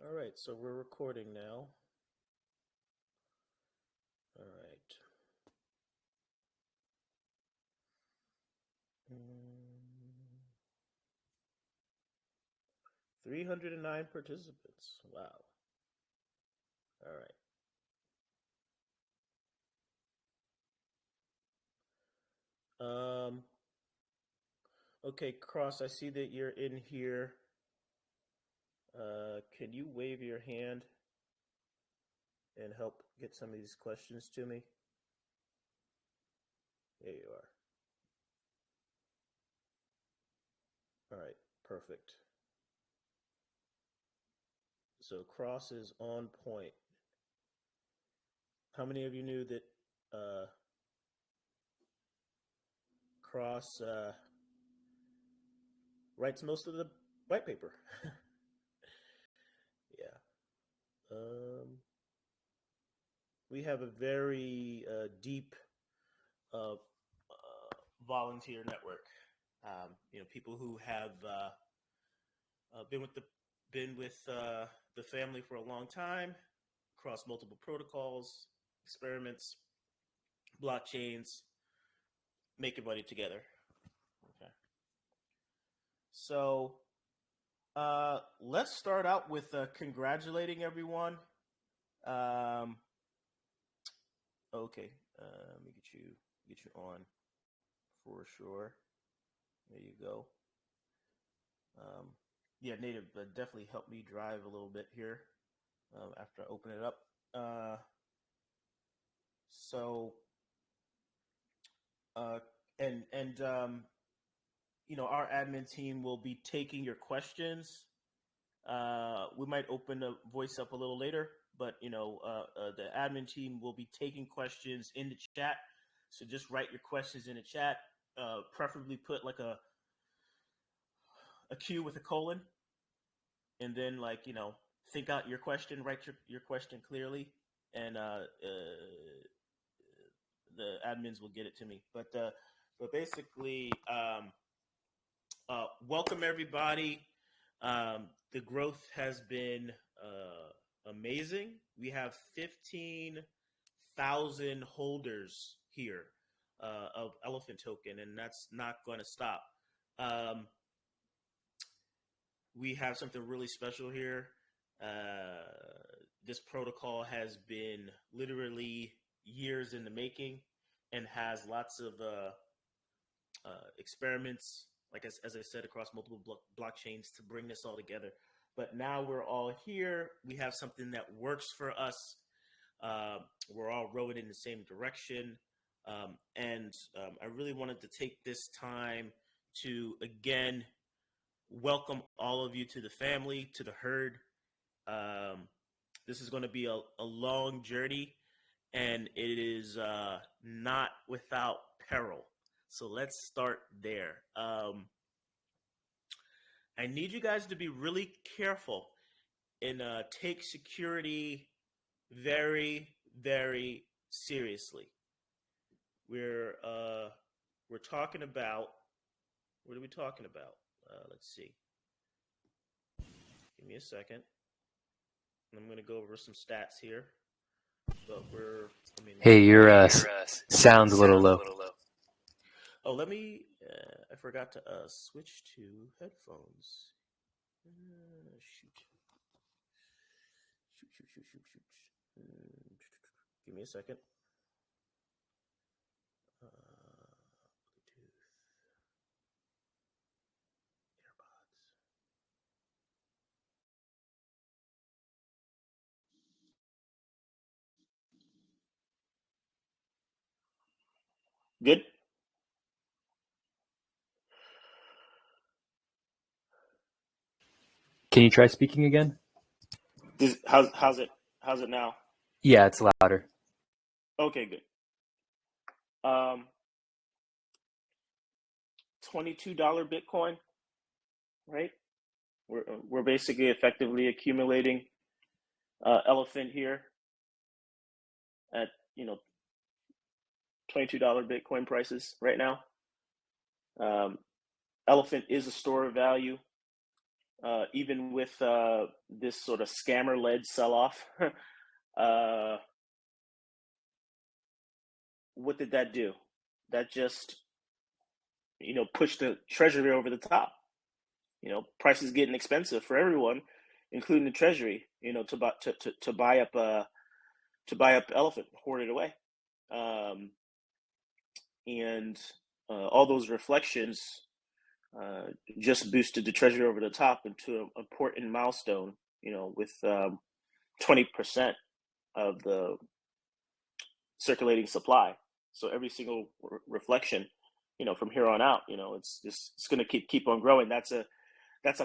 All right, so we're recording now. All right. 309 participants. Wow. All right. Okay, Cross, I see that you're in here. Can you wave your hand and help get some of these questions to me? There you are. All right, perfect. So Cross is on point. How many of you knew that Cross writes most of the white paper? Yeah. We have a very deep volunteer network. People who have been with the family for a long time, across multiple protocols, experiments, blockchains, making money together. Okay. So let's start out with congratulating everyone. Okay, let me get you on for sure. There you go. Yeah, Native definitely helped me drive a little bit here after I open it up. Our admin team will be taking your questions. We might open the voice up a little later, but the admin team will be taking questions in the chat. So just write your questions in the chat. Preferably put like a Q with a colon, and then think out your question, write your question clearly, and the admins will get it to me. But basically, welcome everybody. The growth has been amazing. We have 15,000 holders here of Elephant token, and that's not going to stop. We have something really special here. This protocol has been literally years in the making and has lots of experiments, like as I said, across multiple blockchains to bring this all together. But now we're all here. We have something that works for us. We're all rowing in the same direction. And I really wanted to take this time to, again, welcome all of you to the family, to the herd. This is going to be a long journey, and it is not without peril. So let's start there. I need you guys to be really careful and take security very, very seriously. We're talking about, what are we talking about? Let's see. Give me a second. I'm going to go over some stats here. But hey, your sound's a little low. Oh, let me. I forgot to switch to headphones. Shoot. Give me a second. Bluetooth. AirPods. Good. Can you try speaking again? How's it now? Yeah, it's louder. Okay, good. $22 Bitcoin, right? We're basically effectively accumulating elephant here at $22 Bitcoin prices right now. Elephant is a store of value. even with this sort of scammer-led sell-off. What did that do? That just, pushed the Treasury over the top. Prices getting expensive for everyone, including the Treasury. To buy up elephant, hoard it away, and all those reflections just boosted the Treasury over the top into an important milestone. With 20% of the circulating supply. So every single reflection, from here on out, it's going to keep on growing. That's a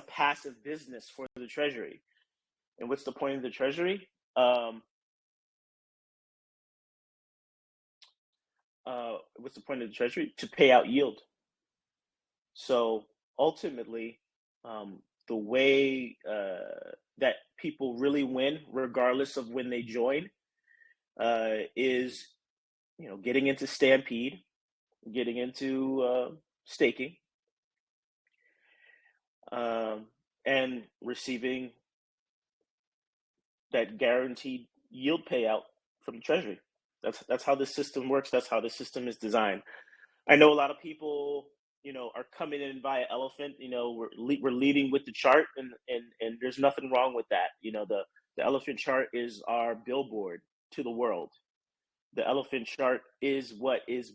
passive business for the Treasury. And what's the point of the Treasury? What's the point of the Treasury? To pay out yield. So ultimately, the way that people really win, regardless of when they join, is getting into Stampede, getting into staking, and receiving that guaranteed yield payout from the Treasury. That's how this system works. That's how the system is designed. I know a lot of people, are coming in via elephant. We're leading with the chart, and there's nothing wrong with that. The elephant chart is our billboard to the world. The elephant chart is what is,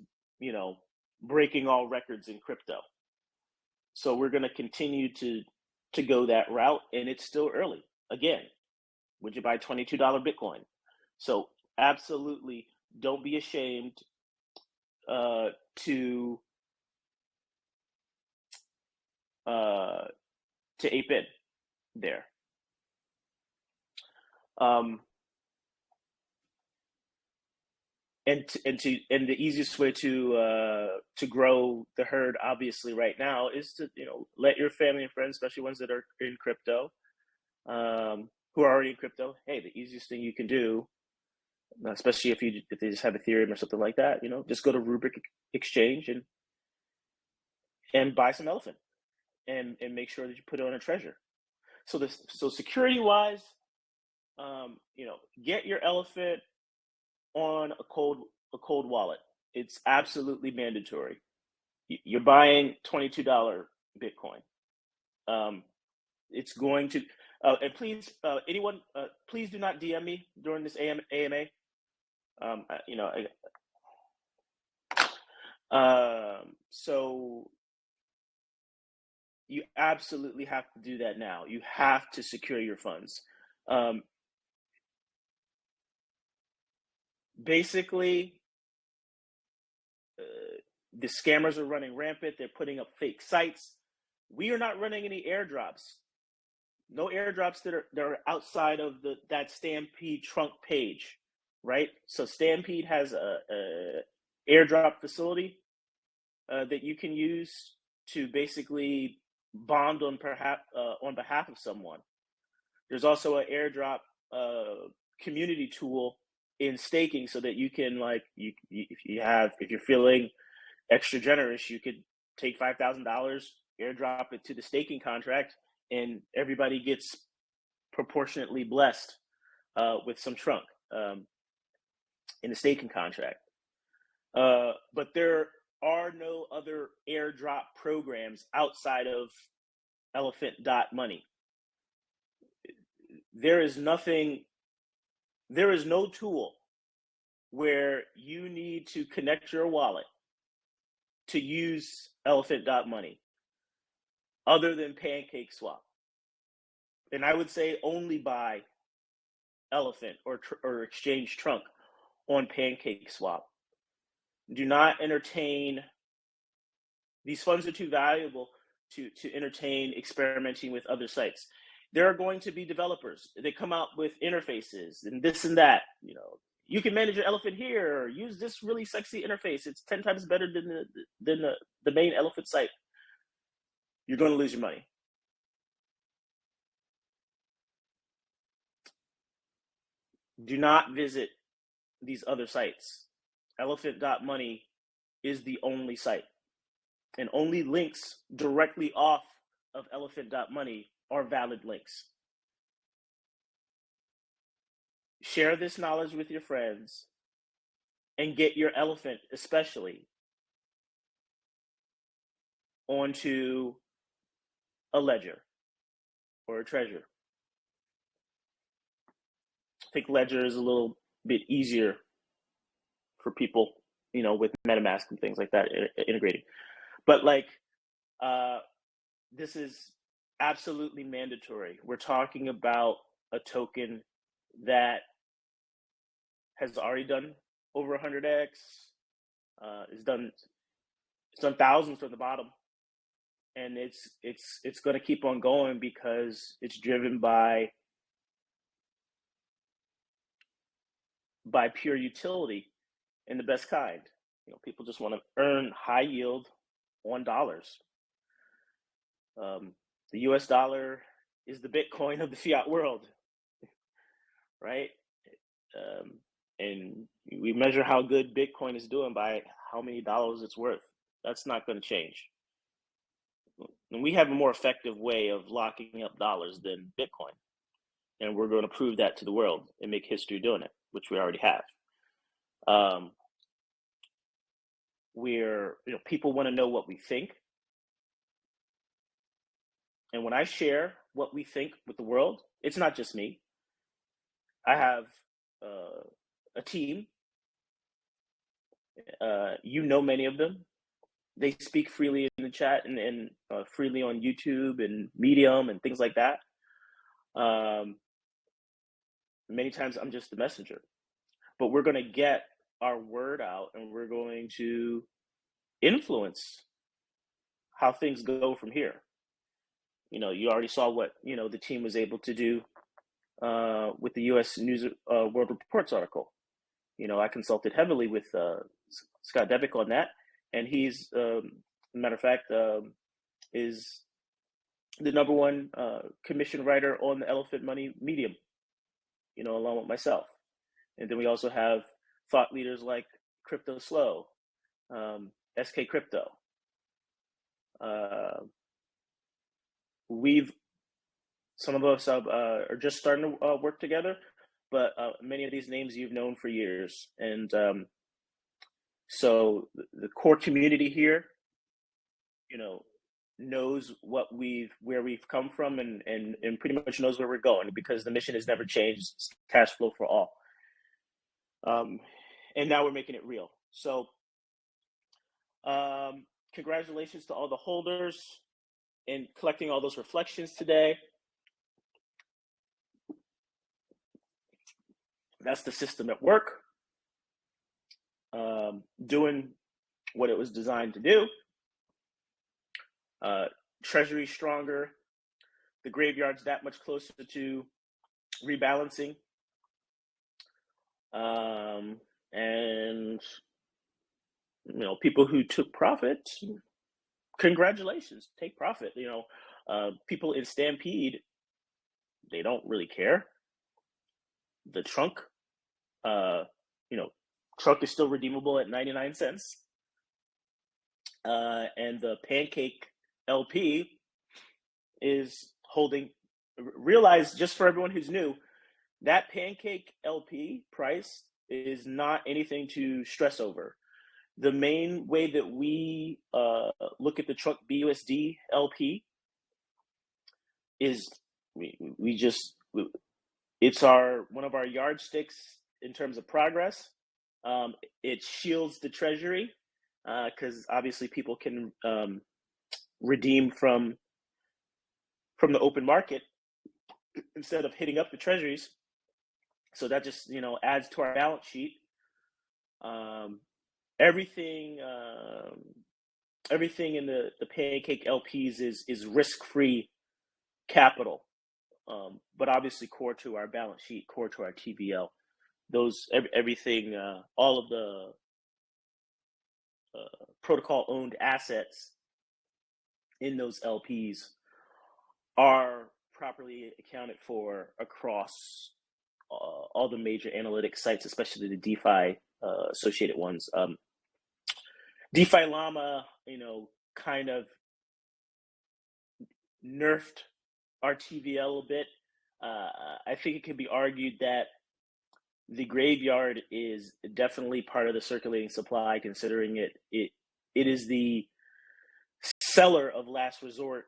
breaking all records in crypto. So we're going to continue to go that route, and it's still early. Again, would you buy $22 Bitcoin? So absolutely, don't be ashamed to ape in there. And the easiest way to grow the herd, obviously, right now, is to let your family and friends, especially ones that are in crypto, who are already in crypto. Hey, the easiest thing you can do, especially if they just have Ethereum or something like that, just go to Rubric Exchange and buy some elephant, and make sure that you put it on a treasure. So security wise, get your elephant on a cold wallet. It's absolutely mandatory. You're buying $22 Bitcoin. It's going to, and please, anyone, please do not DM me during this AMA. So you absolutely have to do that now. You have to secure your funds. Basically, the scammers are running rampant. They're putting up fake sites. We are not running any airdrops. No airdrops that are outside of that Stampede trunk page, right? So Stampede has a airdrop facility that you can use to basically bond on behalf of someone. There's also an airdrop community tool in staking, so that you can, if you're feeling extra generous, you could take $5,000, airdrop it to the staking contract, and everybody gets proportionately blessed with some trunk in the staking contract. But there are no other airdrop programs outside of Elephant.money. There is no tool where you need to connect your wallet to use Elephant.money other than PancakeSwap. And I would say only buy Elephant or exchange trunk on PancakeSwap. Do not entertain, these funds are too valuable to entertain experimenting with other sites. There are going to be developers that come out with interfaces and this and that. You can manage your elephant here, or use this really sexy interface. It's 10 times better than the main elephant site. You're going to lose your money. Do not visit these other sites. Elephant.money is the only site, and only links directly off of elephant.money are valid links. Share this knowledge with your friends and get your elephant, especially, onto a ledger or a treasure. I think ledger is a little bit easier for people, with MetaMask and things like that integrating. But this is absolutely mandatory. We're talking about a token that has already done over 100x. It's done thousands from the bottom, and it's going to keep on going because it's driven by pure utility in the best kind. People just want to earn high yield on dollars. The US dollar is the Bitcoin of the fiat world, right? And we measure how good Bitcoin is doing by how many dollars it's worth. That's not going to change. And we have a more effective way of locking up dollars than Bitcoin. And we're going to prove that to the world and make history doing it, which we already have. People want to know what we think. And when I share what we think with the world, it's not just me. I have a team. Many of them. They speak freely in the chat and freely on YouTube and Medium and things like that. Many times I'm just the messenger. But we're going to get our word out, and we're going to influence how things go from here. You already saw what the team was able to do with the U.S. News World Reports article. I consulted heavily with Scott Devick on that, and he's, matter of fact, is the number one commission writer on the Elephant Money Medium, along with myself. And then we also have thought leaders like Crypto Slow, SK Crypto. Some of us are just starting to work together, but many of these names you've known for years. And so the core community here, knows where we've come from and pretty much knows where we're going, because the mission has never changed. It's cash flow for all. And now we're making it real. So congratulations to all the holders in collecting all those reflections today. That's the system at work, doing what it was designed to do. Treasury stronger, the graveyard's that much closer to rebalancing. And people who took profit, congratulations, take profit. People in Stampede, they don't really care. The trunk, trunk is still redeemable at 99 cents. And the Pancake LP is holding. Realize, just for everyone who's new, that Pancake LP price is not anything to stress over. The main way that we look at the trunk BUSD LP is it's one of our yardsticks in terms of progress. It shields the Treasury because obviously people can redeem from the open market instead of hitting up the treasuries. So that just adds to our balance sheet. Everything in the Pancake LPs is risk-free capital, but obviously core to our balance sheet, core to our TVL. Everything, all of the protocol-owned assets in those LPs are properly accounted for across all the major analytics sites, especially the DeFi associated ones. DeFi Llama, kind of nerfed our TVL a bit. I think it can be argued that the graveyard is definitely part of the circulating supply, considering it is the seller of last resort,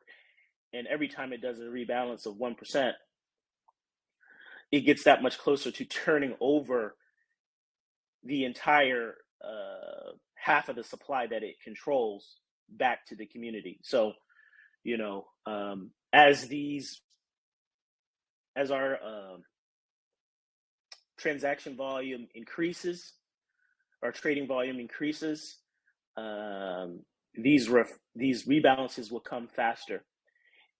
and every time it does a rebalance of 1%, it gets that much closer to turning over the entire half of the supply that it controls back to the community. So, as our transaction volume increases, our trading volume increases, these rebalances will come faster.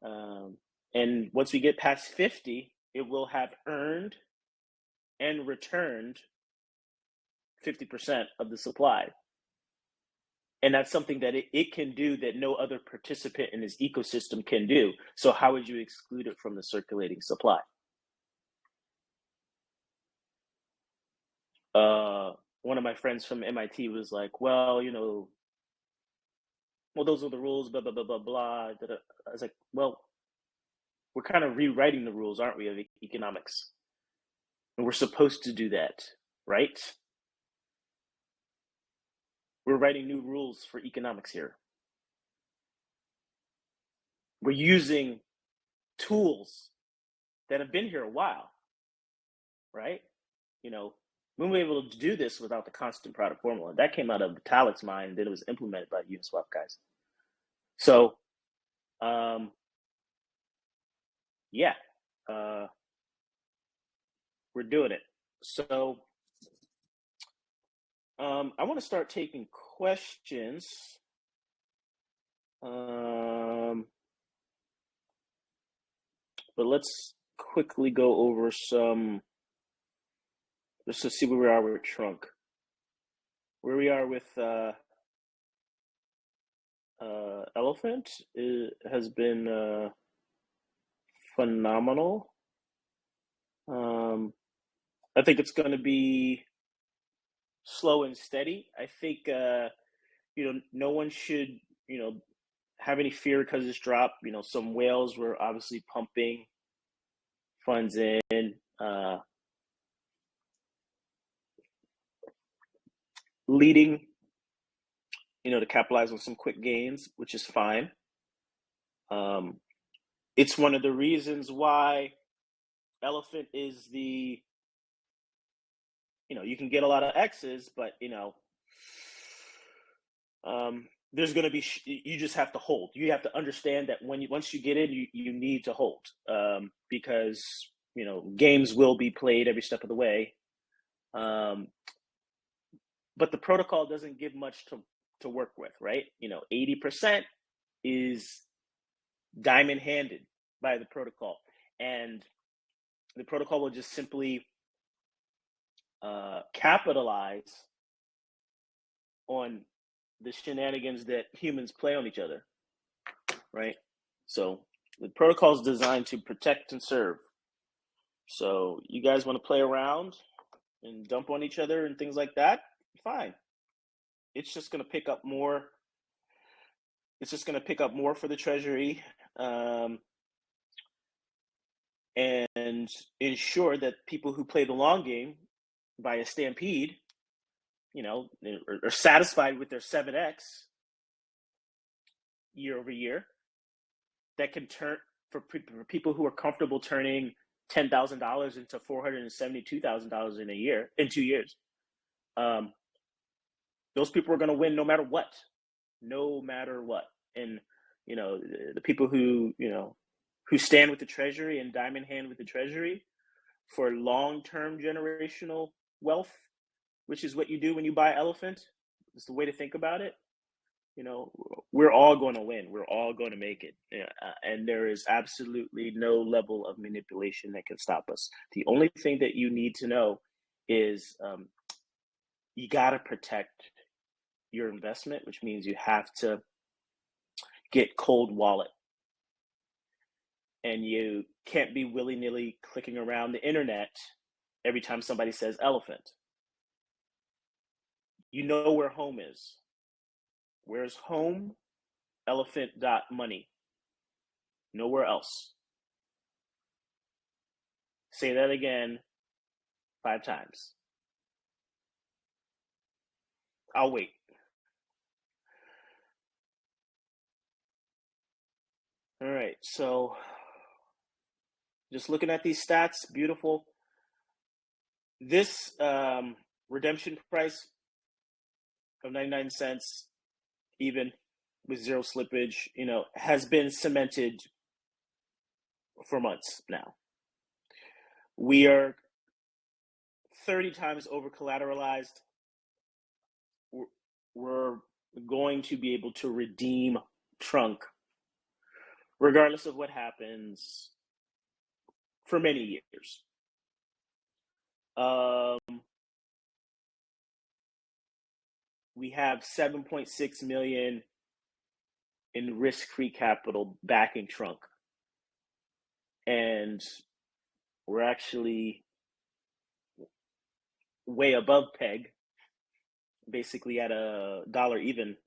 And once we get past 50, it will have earned and returned 50% of the supply. And that's something that it can do that no other participant in this ecosystem can do. So how would you exclude it from the circulating supply? One of my friends from MIT was like, well, those are the rules, blah, blah, blah, blah, blah. I was like, well, we're kind of rewriting the rules, aren't we, of economics? And we're supposed to do that, right? We're writing new rules for economics here. We're using tools that have been here a while, right? We were able to do this without the constant product formula. That came out of Vitalik's mind, then it was implemented by Uniswap guys. So, we're doing it. So, I want to start taking questions. But let's quickly go over some, just to see where we are with Trunk. Where we are with Elephant has been phenomenal. I think it's going to be slow and steady. I think no one should have any fear because it's dropped. Some whales were obviously pumping funds in, leading to capitalize on some quick gains, which is fine. It's one of the reasons why Elephant is the, you can get a lot of X's, but there's going to be, you just have to hold. You have to understand that once you get in, you need to hold, because games will be played every step of the way. But the protocol doesn't give much to work with, right? 80% is diamond handed by the protocol, and the protocol will just simply capitalize on the shenanigans that humans play on each other, right? So the protocol is designed to protect and serve. So you guys want to play around and dump on each other and things like that, fine. It's just going to pick up more. It's just going to pick up more for the Treasury, and ensure that people who play the long game by a stampede, are satisfied with their 7x year over year. That can turn for people who are comfortable turning $10,000 into $472,000 in 2 years. Those people are going to win no matter what. And the people who stand with the Treasury and diamond hand with the Treasury for long-term generational wealth, which is what you do when you buy Elephant. It's the way to think about it. We're all going to win. We're all going to make it. And there is absolutely no level of manipulation that can stop us. The only thing that you need to know is you got to protect your investment, which means you have to get cold wallet. And you can't be willy-nilly clicking around the internet every time somebody says Elephant. You know where home is. Where's home? Elephant.money. Nowhere else. Say that again 5 times. I'll wait. All right, so just looking at these stats, beautiful. This redemption price of 99 cents, even with zero slippage, has been cemented for months now. We are 30 times over collateralized. We're going to be able to redeem trunk regardless of what happens for many years. We have 7.6 million in risk-free capital backing trunk, and we're actually way above peg, basically at a dollar even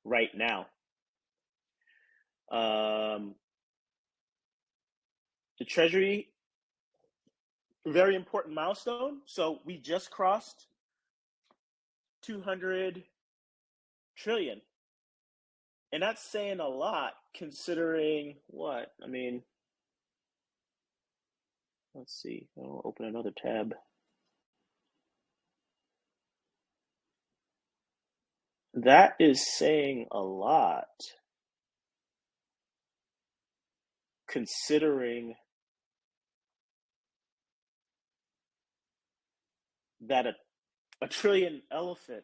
right now. The Treasury, very important milestone. So we just crossed 200 trillion. And that's saying a lot considering what? I mean, let's see. I'll open another tab. That is saying a lot considering that a trillion elephant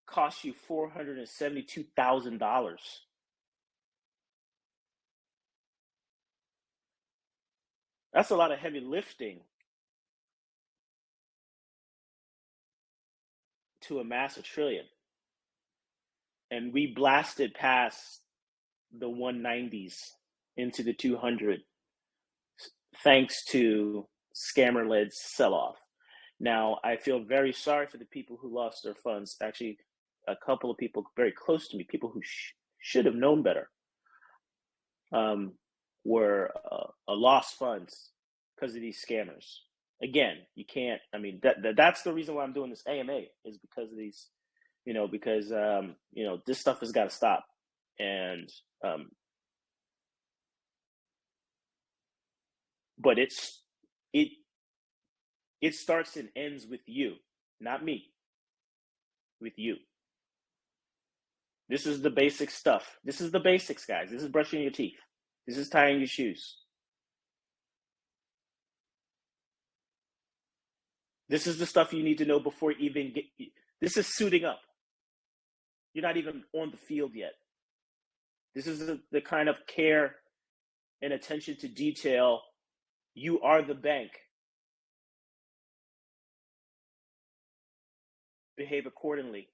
costs you $472,000. That's a lot of heavy lifting to amass a trillion. And we blasted past the 190s into the 200 thanks to scammer-led sell-off. Now, I feel very sorry for the people who lost their funds. Actually, a couple of people very close to me, people who should have known better, were lost funds because of these scammers. Again, you can't. I mean, that's the reason why I'm doing this AMA, is because of these, because this stuff has got to stop. And but it starts and ends with you, not me. With you. This is the basic stuff. This is the basics, guys. This is brushing your teeth. This is tying your shoes. This is the stuff you need to know before you even get. This is suiting up. You're not even on the field yet. This is the kind of care and attention to detail. You are the bank. Behave accordingly.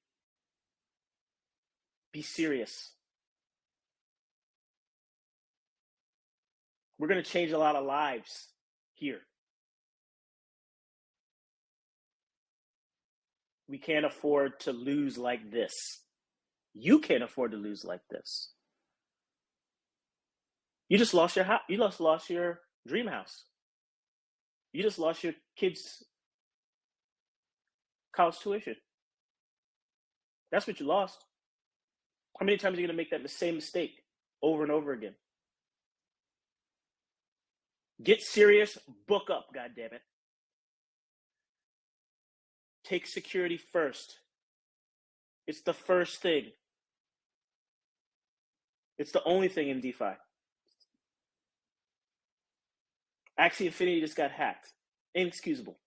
Be serious. We're going to change a lot of lives here. We can't afford to lose like this. You can't afford to lose like this. You just lost your house. You just lost your dream house. You just lost your kids' college tuition. That's what you lost. How many times are you going to make that same mistake over and over again? Get serious. Book up, goddammit. Take security first. It's the first thing. It's the only thing in DeFi. Axie Infinity just got hacked. Inexcusable.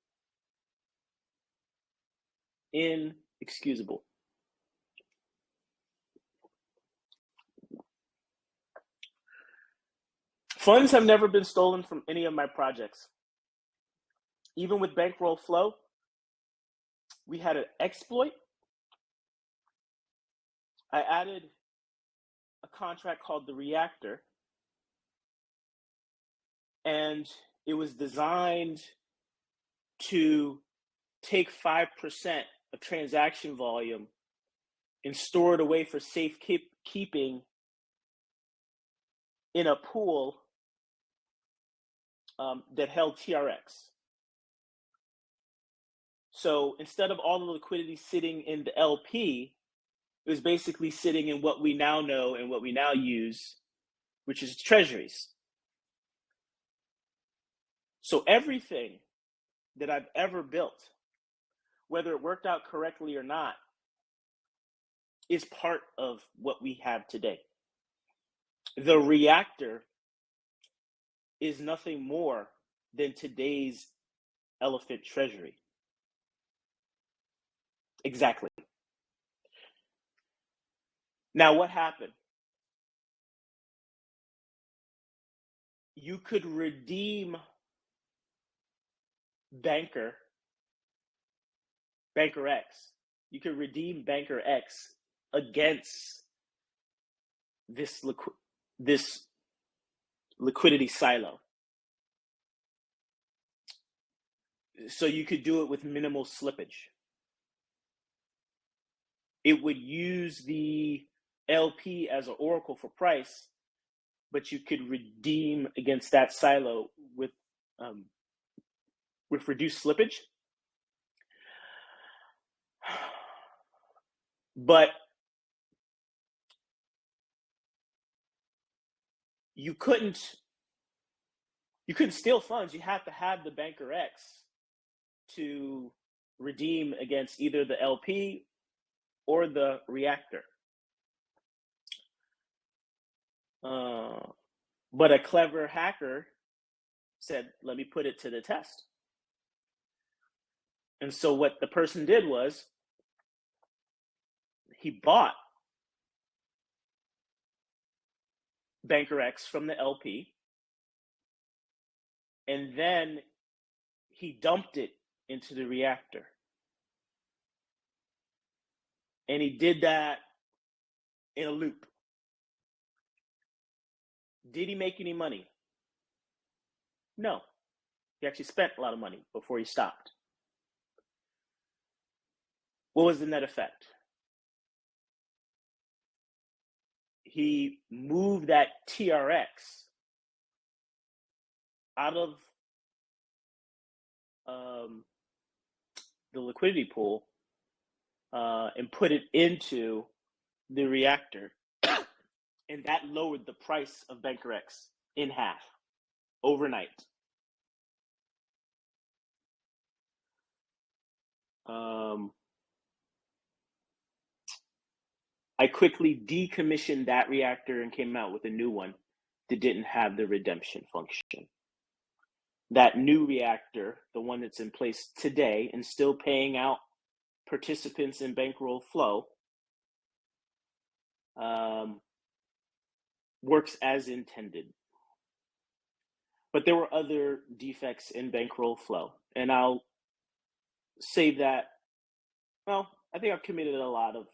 Inexcusable. Funds have never been stolen from any of my projects. Even with Bankroll Flow, we had an exploit. I added a contract called the Reactor, and it was designed to take 5% of transaction volume and store it away for safekeeping in a pool that held TRX. So instead of all the liquidity sitting in the LP, it was basically sitting in what we now know and what we now use, which is treasuries. So everything that I've ever built, whether it worked out correctly or not, is part of what we have today. The reactor is nothing more than today's elephant treasury. Exactly. Now, what happened? You could redeem Banker X. You could redeem Banker X against this liquidity silo. So you could do it with minimal slippage. It would use the LP as an oracle for price, but you could redeem against that silo with reduced slippage. But you couldn't steal funds. You have to have the Banker X to redeem against either the LP or the reactor. But a clever hacker said, let me put it to the test. And so what the person did was he bought Banker X from the LP, and then he dumped it into the reactor. And he did that in a loop. Did he make any money? No. He actually spent a lot of money before he stopped. What was the net effect? He moved that TRX out of the liquidity pool and put it into the reactor. And that lowered the price of Banker X in half overnight. I quickly decommissioned that reactor and came out with a new one that didn't have the redemption function. That new reactor, the one that's in place today and still paying out participants in bankroll flow, works as intended. But there were other defects in bankroll flow, and I'll save that. Well, I think I've committed a lot of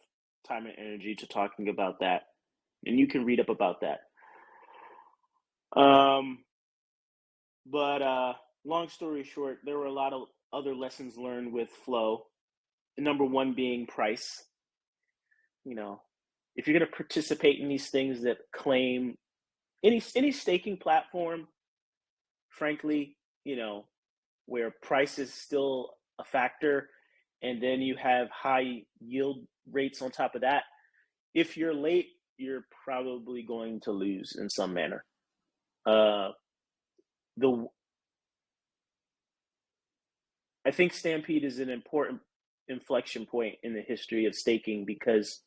time and energy to talking about that, and you can read up about that. But long story short, there were a lot of other lessons learned with flow. Number one being price. You know, if you're going to participate in these things that claim any staking platform, frankly, you know, where price is still a factor, and then you have high yield rates on top of that, if you're late, you're probably going to lose in some manner. I think Stampede is an important inflection point in the history of staking because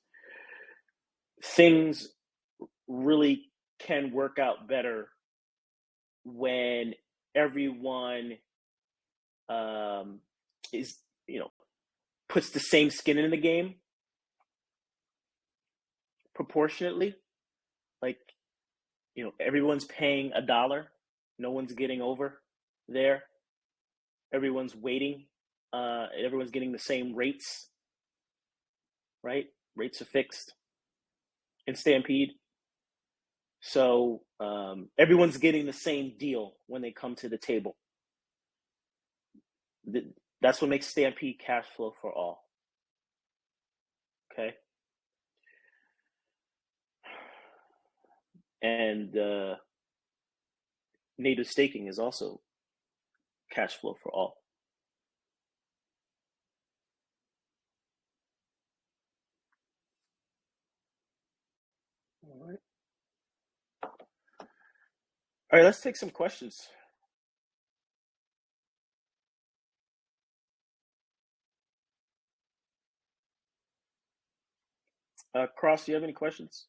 things really can work out better when everyone is, you know, puts the same skin in the game proportionately. Like, you know, everyone's paying $1. No one's getting over there. Everyone's waiting. Everyone's getting the same rates, right? Rates are fixed in Stampede. So everyone's getting the same deal when they come to the table. That's what makes Stampede cash flow for all. Okay. And native staking is also cash flow for all. All right. All right, let's take some questions. Cross, do you have any questions?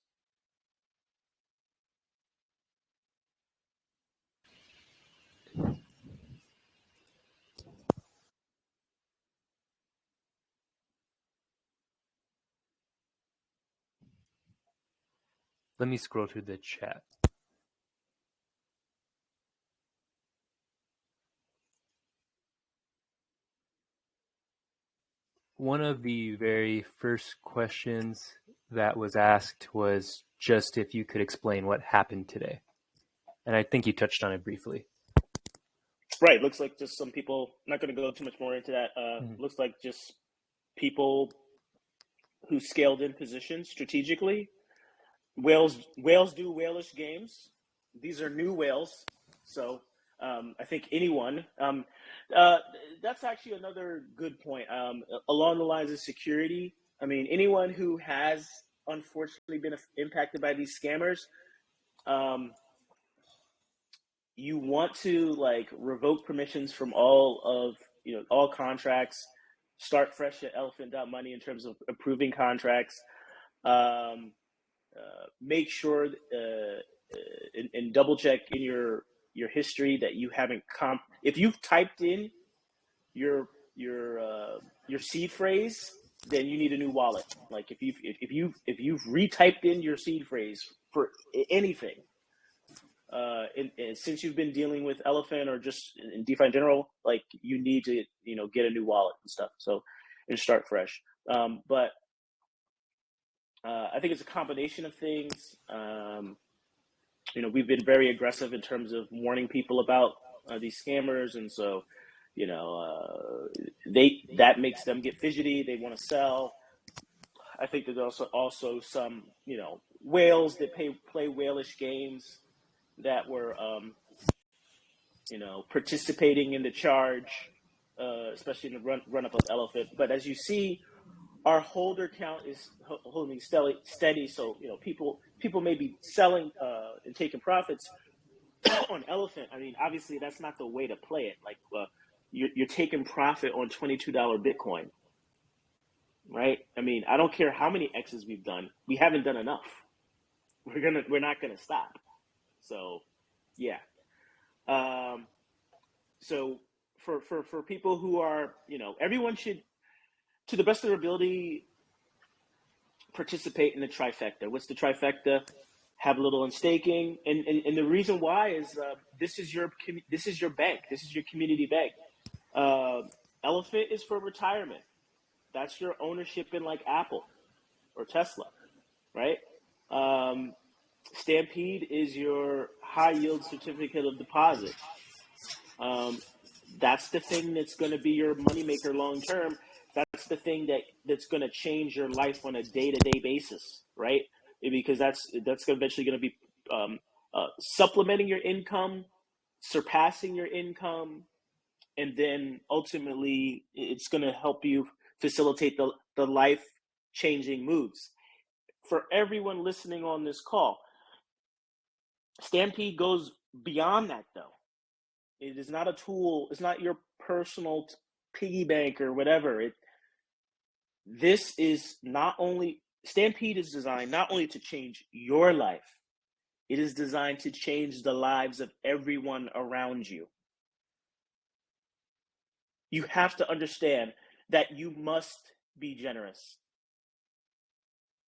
Let me scroll through the chat. One of the very first questions that was asked was just if you could explain what happened today. And I think you touched on it briefly. Right. Looks like just some people, not going to go too much more into that. Looks like just people who scaled in positions strategically. Whales do whalish games. These are new whales. So I think anyone, that's actually another good point. Along the lines of security, I mean, anyone who has unfortunately been impacted by these scammers, you want to like revoke permissions from all of, all contracts, start fresh at elephant.money in terms of approving contracts. Make sure and double check in your history that you haven't if you've typed in your seed phrase, then you need a new wallet. Like if you've retyped in your seed phrase for anything, and since you've been dealing with Elephant or just in DeFi in general, like you need to get a new wallet and stuff. So and start fresh. But I think it's a combination of things. We've been very aggressive in terms of warning people about these scammers, and so that makes them get fidgety. They want to sell. I think there's also some whales that play whalish games that were participating in the charge, especially in the run up of Elephant. But as you see, our holder count is holding steady. So people may be selling and taking profits on Elephant. I mean, obviously that's not the way to play it. Like you're taking profit on $22 Bitcoin, right? I mean, I don't care how many X's we've done. We haven't done enough. We're not gonna stop. So yeah. So for people who are everyone should, to the best of their ability, participate in the trifecta. What's the trifecta? Have a little in staking, and the reason why is this is your bank. This is your community bank. Elephant is for retirement. That's your ownership in like Apple or Tesla, right? Stampede is your high yield certificate of deposit. That's the thing that's going to be your moneymaker long term. That's the thing that's going to change your life on a day-to-day basis, right? Because that's eventually going to be supplementing your income, surpassing your income, and then ultimately it's going to help you facilitate the life-changing moves. For everyone listening on this call, Stampede goes beyond that, though. It is not a tool. It's not your personal piggy bank or whatever. This is not only, Stampede is designed not only to change your life, it is designed to change the lives of everyone around you. You have to understand that you must be generous.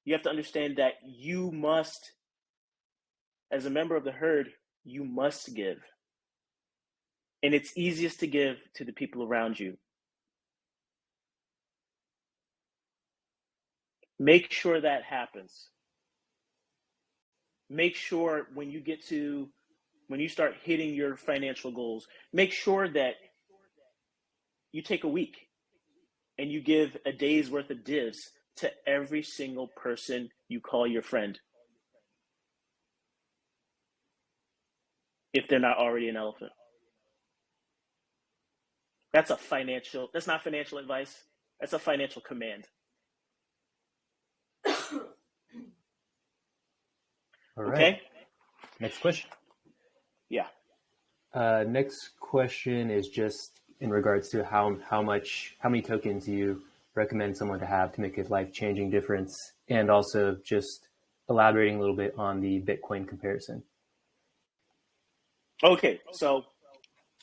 You have to understand that you must, as a member of the herd, you must give. And it's easiest to give to the people around you. Make sure that happens. Make sure when you start hitting your financial goals, make sure that you take a week and you give a day's worth of divs to every single person you call your friend. if they're not already an elephant. That's not financial advice. That's a financial command. All right. Okay? Next question. Yeah. Next question is just in regards to how many tokens you recommend someone to have to make a life-changing difference, and also just elaborating a little bit on the Bitcoin comparison. Okay, so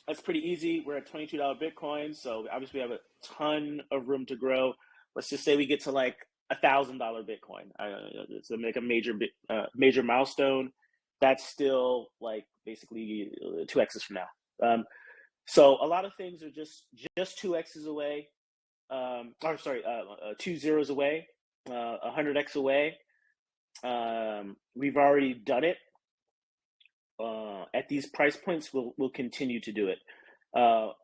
that's pretty easy. We're at $22 Bitcoin, so obviously we have a ton of room to grow. Let's just say we get to like $1,000 Bitcoin. It's like a major milestone. That's still like basically 2x's from now. So a lot of things are just 2x's away. 2 zeros away, 100x away. We've already done it. At these price points, we'll continue to do it.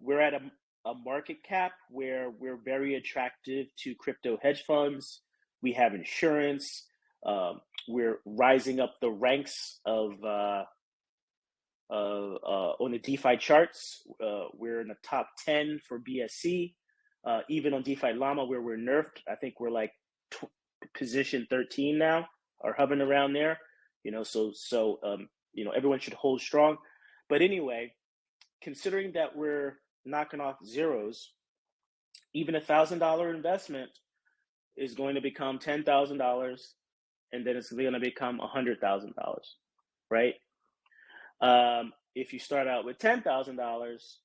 We're at a market cap where we're very attractive to crypto hedge funds. We have insurance. We're rising up the ranks of on the DeFi charts. We're in the top 10 for BSC. Even on DeFi Llama, where we're nerfed, I think we're like position 13 now, or hovering around there. So everyone should hold strong. But anyway, considering that we're knocking off zeros, even $1,000 investment is going to become $10,000, and then it's going to become $100,000, right? If you start out with $10,000,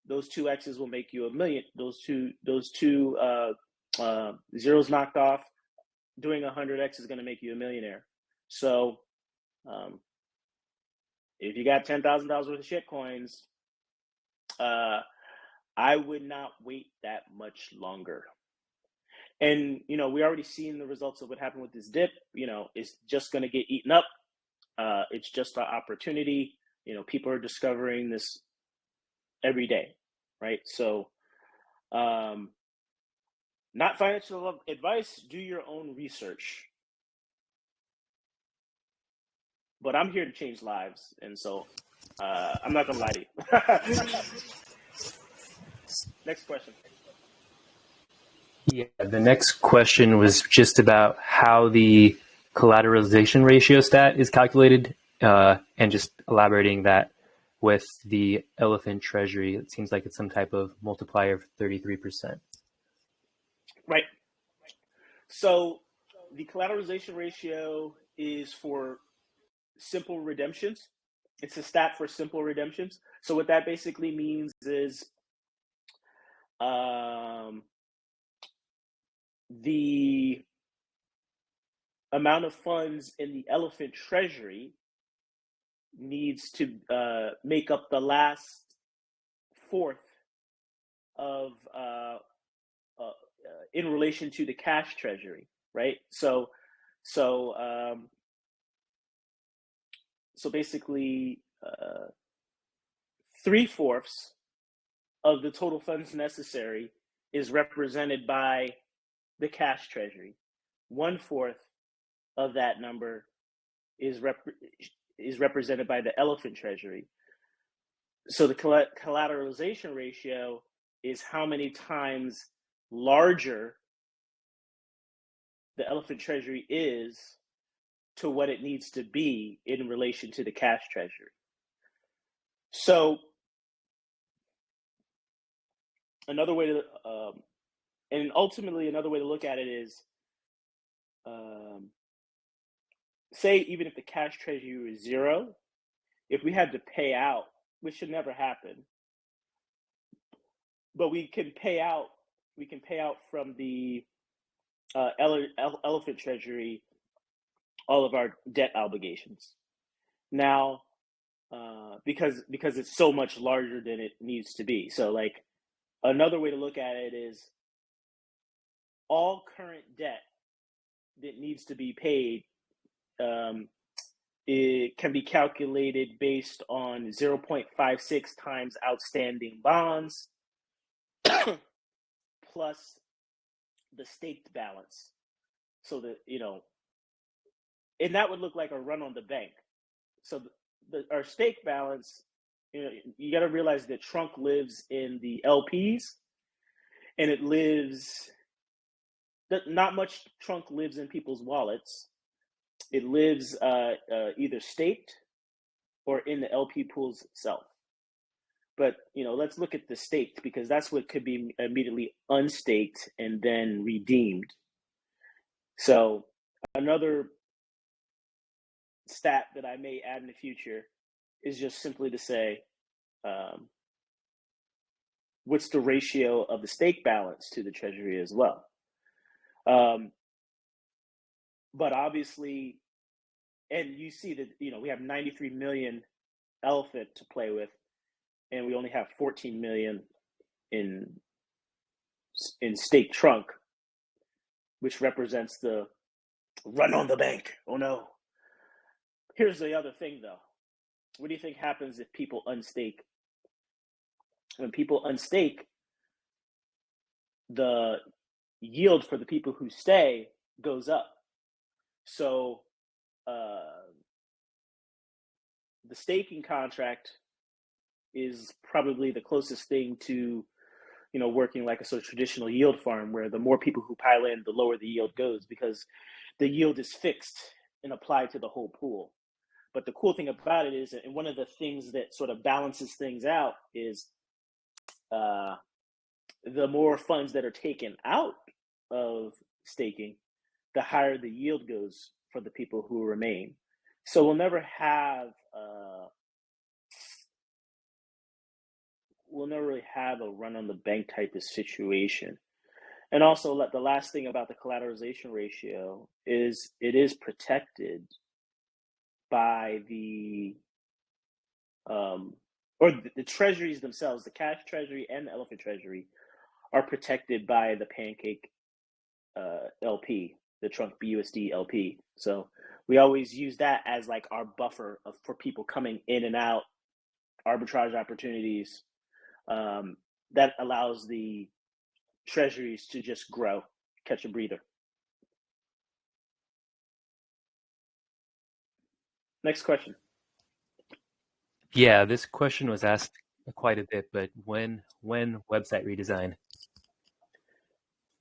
those 2x's will make you $1 million. Those two zeros knocked off, doing 100x is going to make you a millionaire. So if you got $10,000 worth of shit coins, I would not wait that much longer. And we already seen the results of what happened with this dip. It's just going to get eaten up. It's just an opportunity. People are discovering this every day, right? So, not financial advice. Do your own research. But I'm here to change lives, and so I'm not gonna lie to you. Next question. Yeah, the next question was just about how the collateralization ratio stat is calculated, and just elaborating that with the elephant treasury. It seems like it's some type of multiplier of 33%. Right. So the collateralization ratio is for simple redemptions. It's a stat for simple redemptions. So what that basically means is the amount of funds in the elephant treasury needs to make up the last fourth of in relation to the cash treasury, right? So basically 3/4 of the total funds necessary is represented by the cash treasury. 1/4 of that number is represented by the elephant treasury. So the collateralization ratio is how many times larger the elephant treasury is to what it needs to be in relation to the cash treasury. So another way to, and ultimately another way to look at it is, say even if the cash treasury is zero, if we had to pay out, which should never happen, but we can pay out from the elephant treasury all of our debt obligations. Now, because it's so much larger than it needs to be. So like another way to look at it is all current debt that needs to be paid, it can be calculated based on 0.56 times outstanding bonds plus the staked balance. So that, and that would look like a run on the bank. So our stake balance, you got to realize that Trunk lives in the LPs, and it lives. Not much Trunk lives in people's wallets. It lives either staked or in the LP pools itself. But let's look at the staked, because that's what could be immediately unstaked and then redeemed. So another stat that I may add in the future is just simply to say, what's the ratio of the stake balance to the Treasury as well? But obviously, and you see that we have 93 million elephant to play with, and we only have 14 million in stake Trunk, which represents the run on the bank. Oh no. Here's the other thing, though. What do you think happens if people unstake? When people unstake, the yield for the people who stay goes up. So the staking contract is probably the closest thing to working like a sort of traditional yield farm, where the more people who pile in, the lower the yield goes, because the yield is fixed and applied to the whole pool. But the cool thing about it is, and one of the things that sort of balances things out is the more funds that are taken out of staking, the higher the yield goes for the people who remain. So we'll never really have a run on the bank type of situation. And also, the last thing about the collateralization ratio is it is protected by the treasuries themselves. The cash treasury and the elephant treasury are protected by the pancake LP, the Trunk BUSD LP. So we always use that as like our buffer for people coming in and out, arbitrage opportunities. That allows the treasuries to just grow, catch a breather. Next question. Yeah, this question was asked quite a bit, but when website redesign?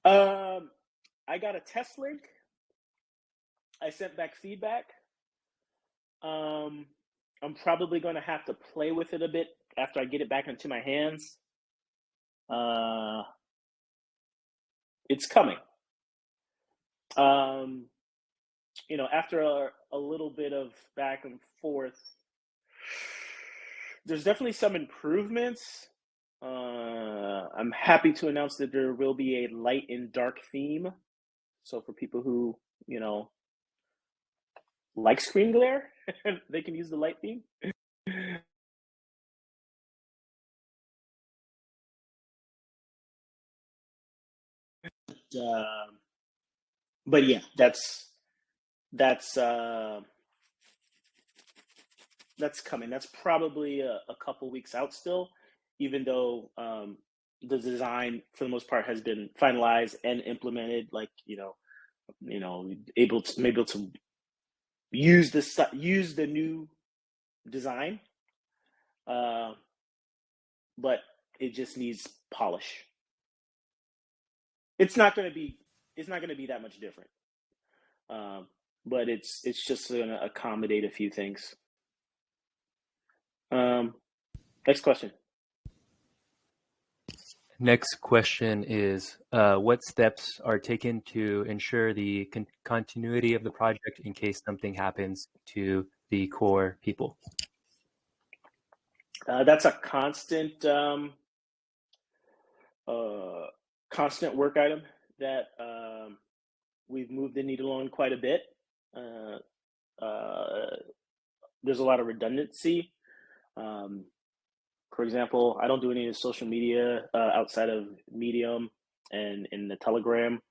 I got a test link. I sent back feedback. I'm probably going to have to play with it a bit after I get it back into my hands. It's coming. After a little bit of back and forth, there's definitely some improvements. I'm happy to announce that there will be a light and dark theme. So for people who, like screen glare, they can use the light theme. But yeah, that's coming. That's probably a couple weeks out still, even though the design for the most part has been finalized and implemented. Like able to use the new design, but it just needs polish. It's not going to be that much different, but it's just going to accommodate a few things. Next question. Next question is, what steps are taken to ensure the continuity of the project in case something happens to the core people? That's a constant work item that we've moved the needle on quite a bit. There's a lot of redundancy. For example, I don't do any of the social media outside of Medium and in the Telegram.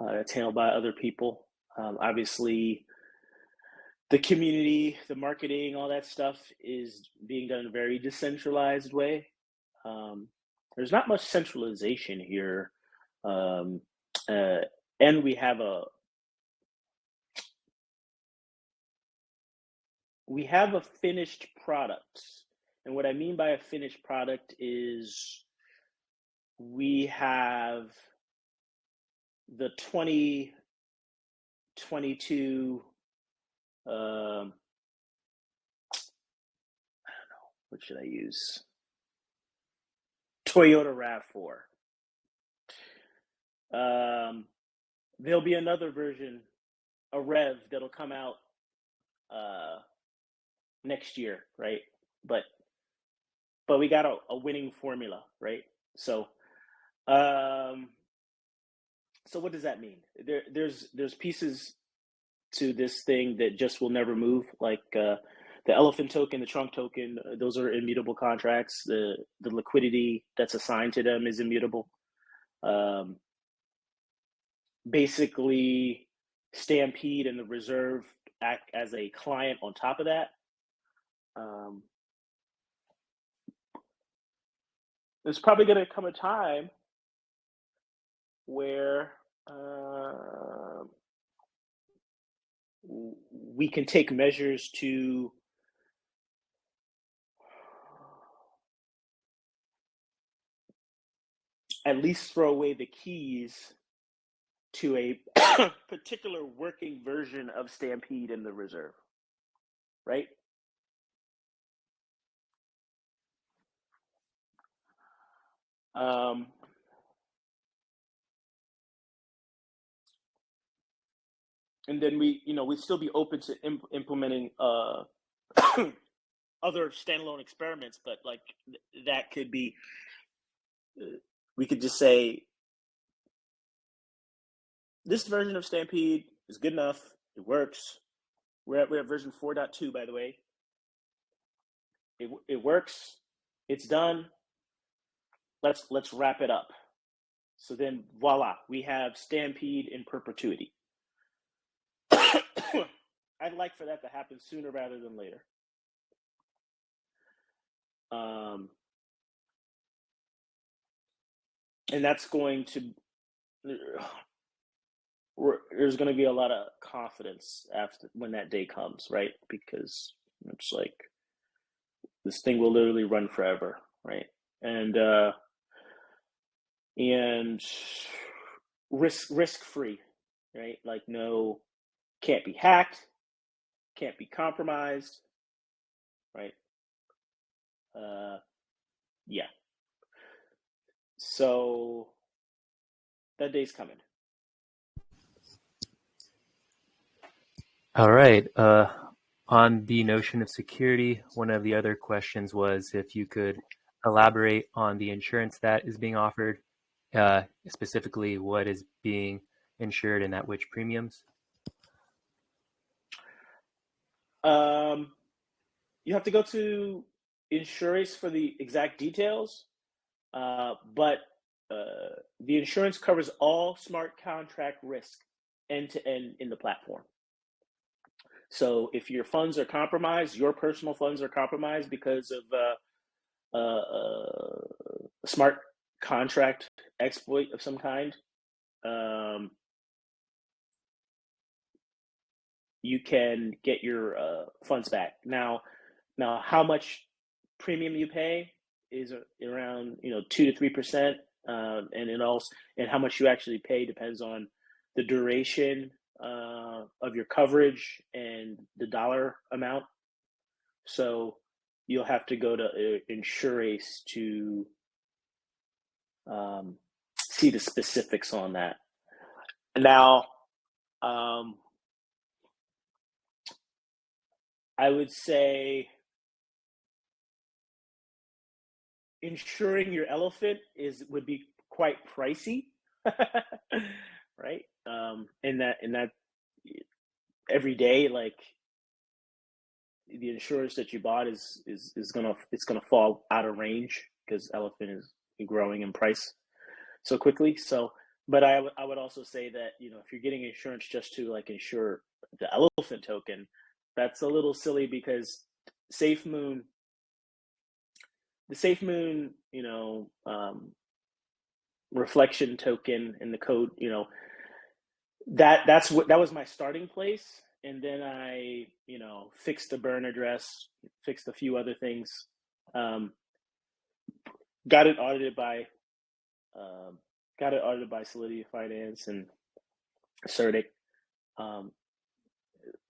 It's handled by other people. Obviously, the community, the marketing, all that stuff is being done in a very decentralized way. There's not much centralization here. And we have we have a finished product. And what I mean by a finished product is we have the 2022, I don't know, what should I use? Toyota RAV4. There'll be another version, a Rev, that'll come out next year, right? But we got a winning formula, right? So what does that mean? There's pieces to this thing that just will never move, like the elephant token, the trunk token. Those are immutable contracts. The liquidity that's assigned to them is immutable. Basically, Stampede and the Reserve act as a client on top of that. There's probably going to come a time where we can take measures to at least throw away the keys to a particular working version of Stampede and the Reserve, right? And then we'd still be open to implementing other standalone experiments, but like that could be, we could just say, this version of Stampede is good enough. It works. We're at version 4.2, by the way. It works. It's done. Let's wrap it up. So then, voila, we have Stampede in perpetuity. I'd like for that to happen sooner rather than later. And that's going to, there's going to be a lot of confidence after when that day comes, right? Because it's like, this thing will literally run forever, right? And risk free, right? Like can't be hacked, can't be compromised, right? Yeah. So that day's coming. All right. On the notion of security, one of the other questions was if you could elaborate on the insurance that is being offered, specifically what is being insured and at which premiums. You have to go to Insurace for the exact details, but the insurance covers all smart contract risk end to end in the platform. So if your funds are compromised, your personal funds are compromised because of a smart contract exploit of some kind, you can get your funds back. Now, how much premium you pay is around 2 to 3%, and how much you actually pay depends on the duration of your coverage and the dollar amount. So you'll have to go to Insurace to see the specifics on that. Now, I would say insuring your elephant would be quite pricey, right? And that every day, like the insurance that you bought is gonna fall out of range because elephant is growing in price so quickly. So, but I would also say that if you're getting insurance just to like insure the elephant token, that's a little silly because the SafeMoon, reflection token in the code, that was my starting place. and then I, fixed the burn address, fixed a few other things. Got it audited by Solidity Finance and Certic.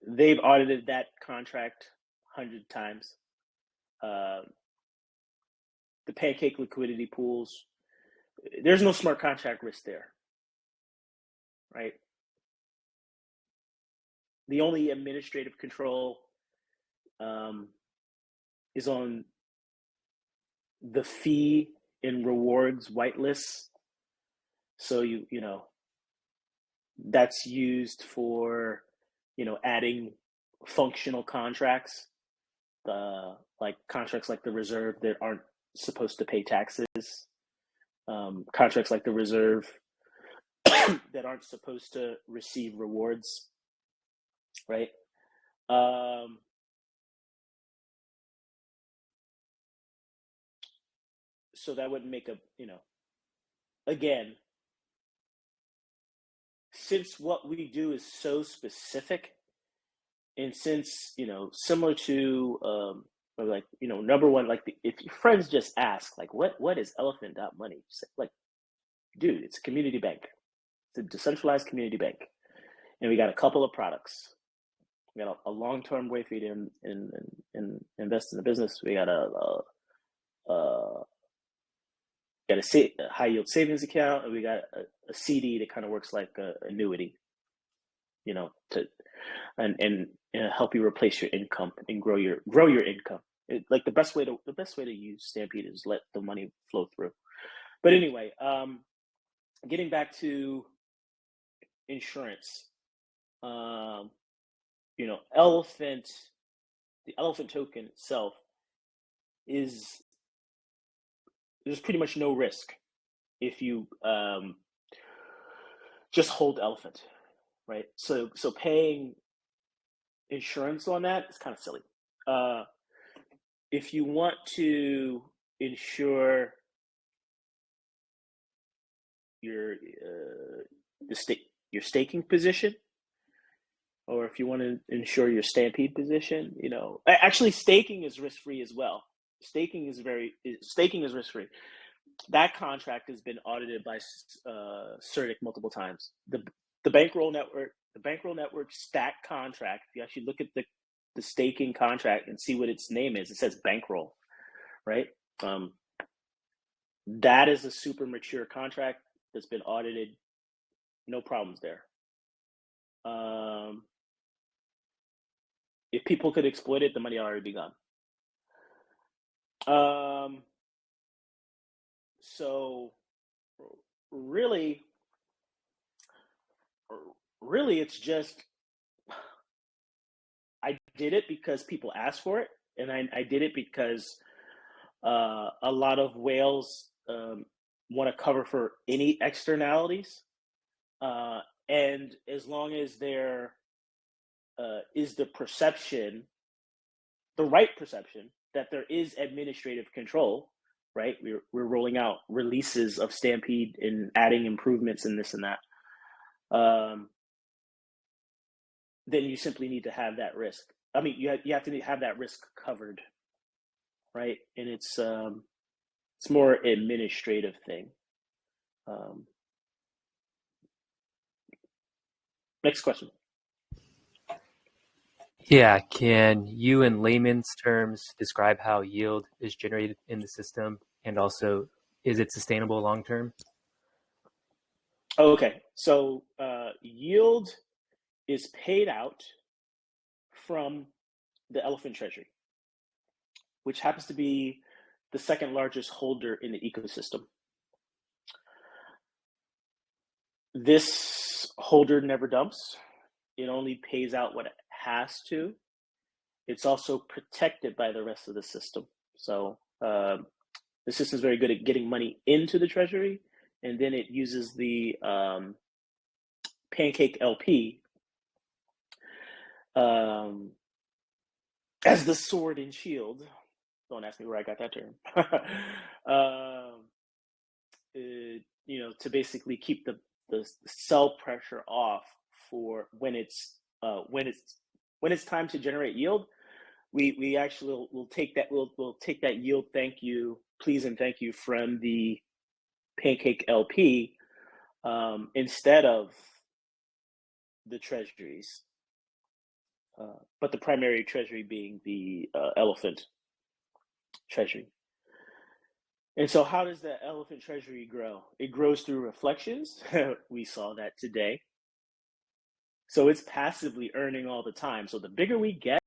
They've audited that contract 100 times. The pancake liquidity pools, there's no smart contract risk there, right? The only administrative control is on the fee and rewards whitelists. So that's used for adding functional contracts, like contracts like the reserve that aren't supposed to pay taxes, contracts like the reserve that aren't supposed to receive rewards, right? So that would make again, since what we do is so specific, and since similar to number one, like if your friends just ask like what is elephant.money, say, like, dude, it's a community bank. It's a decentralized community bank, and we got a couple of products. We got a long-term way for you to invest in the business. We got a high yield savings account, and we got a CD that kind of works like an annuity, to help you replace your income and grow your income. Like the best way to use Stampede is let the money flow through. But anyway, getting back to insurance, the elephant token itself there's pretty much no risk if you just hold elephant, right? So paying insurance on that is kind of silly. If you want to insure your staking position, or if you want to insure your Stampede position, actually staking is risk-free as well. Staking is risk-free. That contract has been audited by Certic multiple times. The Bankroll Network stack contract, if you actually look at the staking contract and see what its name is, it says Bankroll, right? That is a super mature contract that's been audited. No problems there. If people could exploit it, the money already be gone. So really it's just, I did it because people asked for it, and I did it because a lot of whales want to cover for any externalities, and as long as there is the right perception that there is administrative control, right? We're rolling out releases of Stampede and adding improvements in this and that. Then you simply need to have that risk. I mean, you have to have that risk covered, right? And it's more administrative thing. Next question. Yeah, can you in layman's terms describe how yield is generated in the system, and also is it sustainable long term? Okay, so yield is paid out from the Elephant Treasury, which happens to be the second largest holder in the ecosystem. This holder never dumps. It only pays out what it has to. It's also protected by the rest of the system. So the system is very good at getting money into the Treasury, and then it uses the Pancake LP as the sword and shield. Don't ask me where I got that term. To basically keep the sell pressure off for when it's when it's time to generate yield, we actually will take that we'll take that yield thank you, please and thank you from the Pancake LP instead of the treasuries, but the primary treasury being the elephant treasury. And so how does the elephant treasury grow? It grows through reflections. We saw that today. So it's passively earning all the time. So the bigger we get,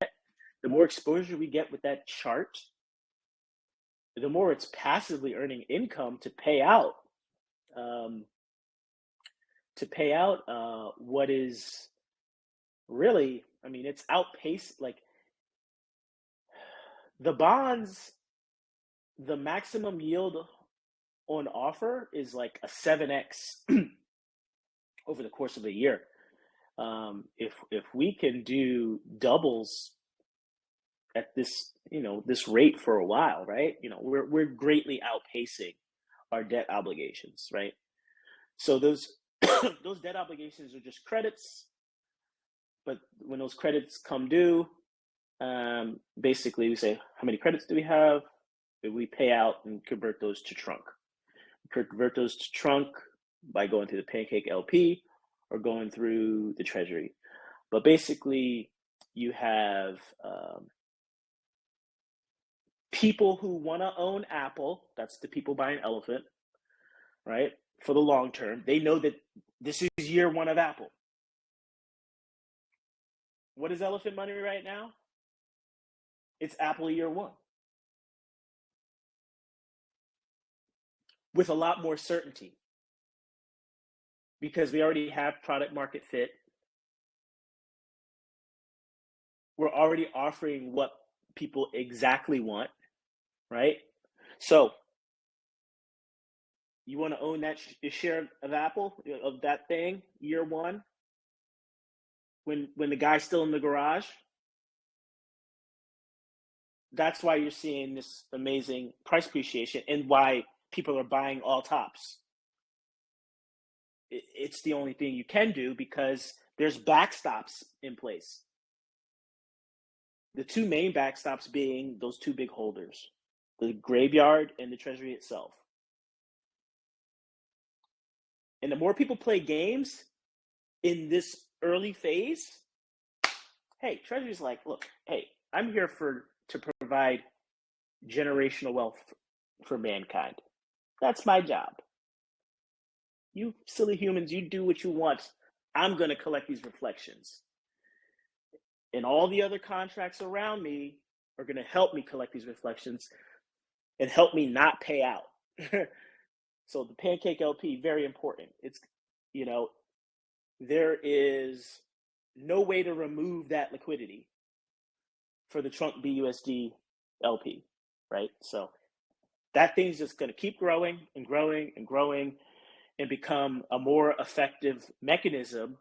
the more exposure we get with that chart, the more it's passively earning income to pay out what is really, I mean, it's outpaced, like the bonds, the maximum yield on offer is like a 7x over the course of a year. If we can do doubles at this, this rate for a while, right? We're greatly outpacing our debt obligations, right? So those those debt obligations are just credits, but when those credits come due, basically we say, how many credits do we have? We pay out and convert those to trunk. Convert those to trunk by going through the Pancake LP or going through the Treasury. But basically, you have people who want to own Apple. That's the people buying Elephant, right? For the long term. They know that this is year one of Apple. What is Elephant money right now? It's Apple year one. With a lot more certainty. Because we already have product market fit. We're already offering what people exactly want, right? So you want to own that share of Apple, of that thing, year one, when the guy's still in the garage? That's why you're seeing this amazing price appreciation and why people are buying all tops. It's the only thing you can do because there's backstops in place. The two main backstops being those two big holders, the graveyard and the Treasury itself. And the more people play games in this early phase, hey, Treasury's like, look, hey, I'm here to provide generational wealth for mankind. That's my job. You silly humans, you do what you want. I'm going to collect these reflections. And all the other contracts around me are going to help me collect these reflections and help me not pay out. So the Pancake LP, very important. It's, there is no way to remove that liquidity for the Trump BUSD LP, right? So that thing's just going to keep growing and growing and growing and become a more effective mechanism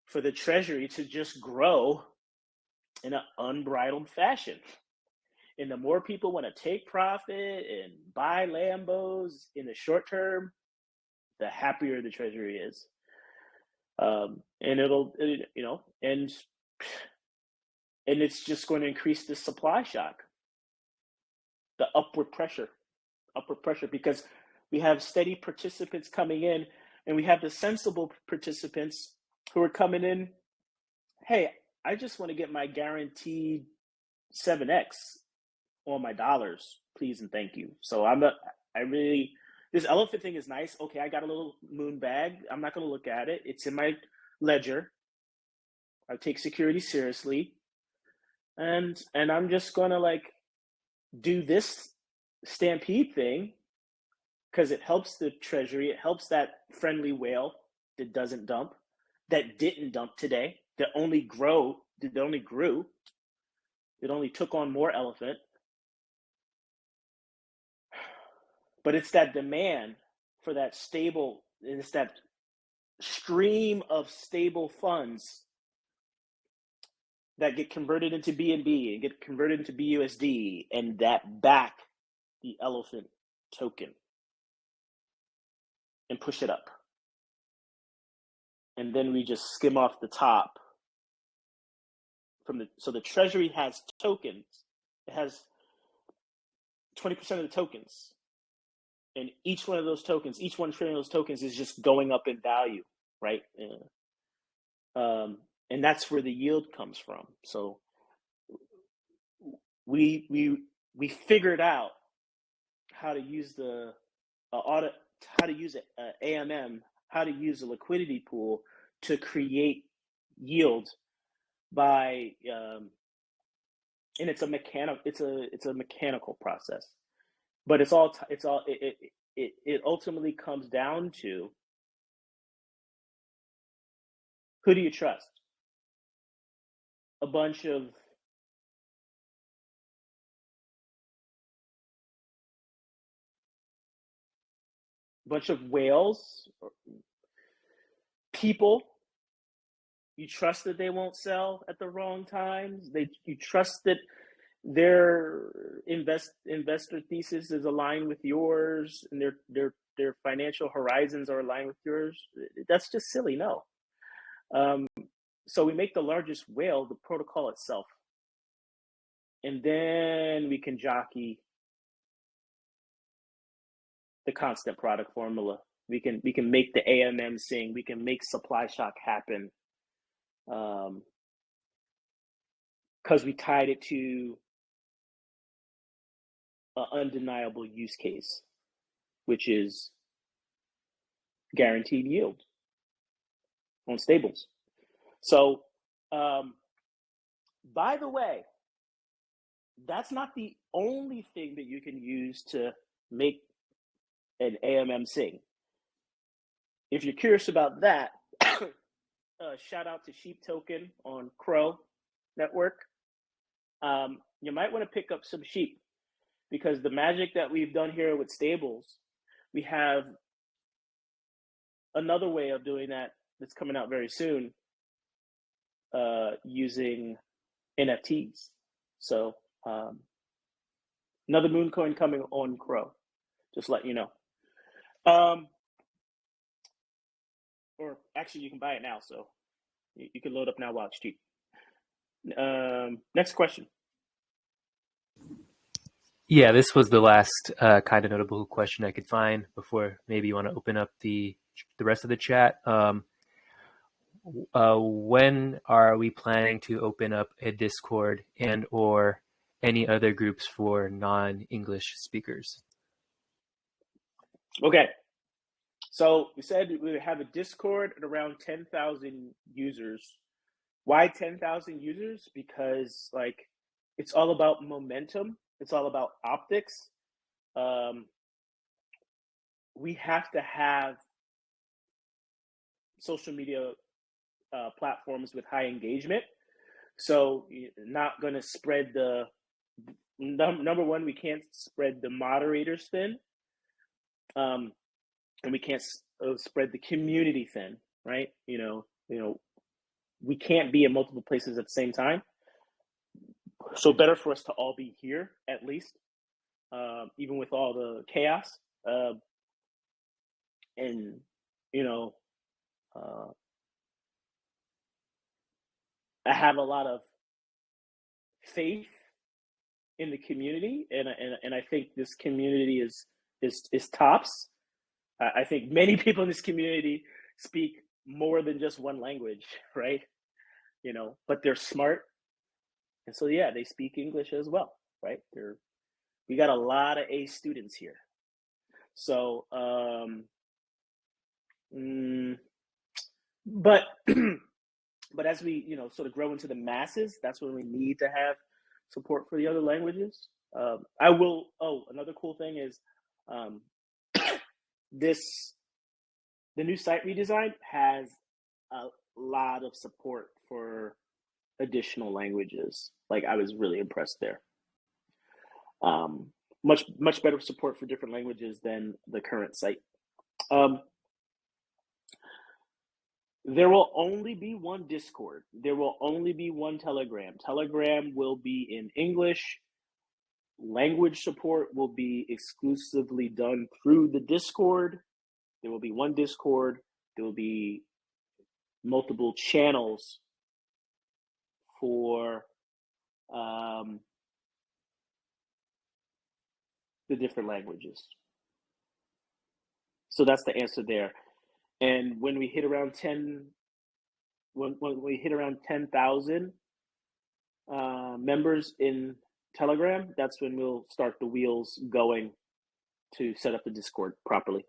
for the Treasury to just grow in an unbridled fashion. And the more people want to take profit and buy Lambos in the short term, the happier the Treasury is. And and it's just going to increase the supply shock, the upward pressure, because we have steady participants coming in and we have the sensible participants who are coming in. Hey, I just want to get my guaranteed 7x on my dollars, please and thank you. So this elephant thing is nice. Okay, I got a little moon bag. I'm not going to look at it. It's in my ledger. I take security seriously. And I'm just going to do this stampede thing because it helps the Treasury. It helps that friendly whale that doesn't dump, that didn't dump today, that only grew, it only took on more elephant. But it's that demand for that stable, it's that stream of stable funds that get converted into BNB and get converted into BUSD and that back the elephant token and push it up. And then we just skim off the top so the Treasury has tokens. It has 20% of the tokens, and each one of those tokens, each 1 trillion of those tokens is just going up in value, right? And that's where the yield comes from. So we figured out how to use the audit, how to use AMM, how to use a liquidity pool to create yield by and it's a mechanical process, but it ultimately comes down to, who do you trust? A bunch of whales, people. You trust that they won't sell at the wrong times. You trust that their investor thesis is aligned with yours, and their financial horizons are aligned with yours. That's just silly. No. So we make the largest whale the protocol itself, and then we can jockey the constant product formula. We can make the AMM sing. We can make supply shock happen, because we tied it to an undeniable use case, which is guaranteed yield on stables. So, by the way, that's not the only thing that you can use to make an AMM sing. If you're curious about that, shout out to Sheep Token on Crow Network. You might want to pick up some sheep, because the magic that we've done here with stables, we have another way of doing that that's coming out very soon, using NFTs. So another moon coin coming on Crow, just let you know. Or actually, you can buy it now, so you can load up now while it's cheap. Next question. Yeah, this was the last kind of notable question I could find before maybe you want to open up the rest of the chat. When are we planning to open up a Discord and or any other groups for non-English speakers? Okay. So we said we would have a Discord at around 10,000 users. Why 10,000 users? Because it's all about momentum. It's all about optics. We have to have social media platforms with high engagement. So not going to spread the number one. We can't spread the moderators thin, and we can't spread the community thin. Right? We can't be in multiple places at the same time. So better for us to all be here, at least, even with all the chaos. And I have a lot of faith in the community, and I think this community is tops. I think many people in this community speak more than just one language, right? But they're smart, and so yeah, they speak English as well, right? We got a lot of A students here, so but but as we sort of grow into the masses, that's when we need to have support for the other languages. Another cool thing is the new site redesign has a lot of support for additional languages. I was really impressed there. Much better support for different languages than the current site. There will only be one Discord. There will only be one Telegram. Telegram will be in English. Language support will be exclusively done through the Discord. There will be one Discord. There will be multiple channels for the different languages. So that's the answer there. And when we hit around 10,000 members in Telegram, that's when we'll start the wheels going to set up the Discord properly.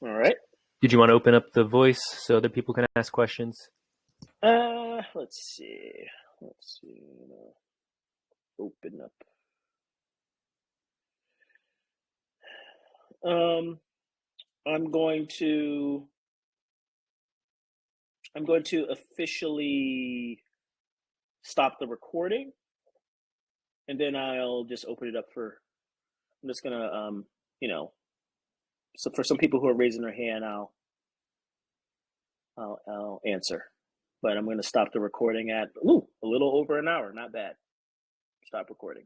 All right. Did you want to open up the voice so other people can ask questions? Let's see. Open up. I'm going to officially stop the recording, and then I'll just open it up for. I'm just gonna, so for some people who are raising their hand, I'll answer, but I'm going to stop the recording at a little over an hour. Not bad. Stop recording.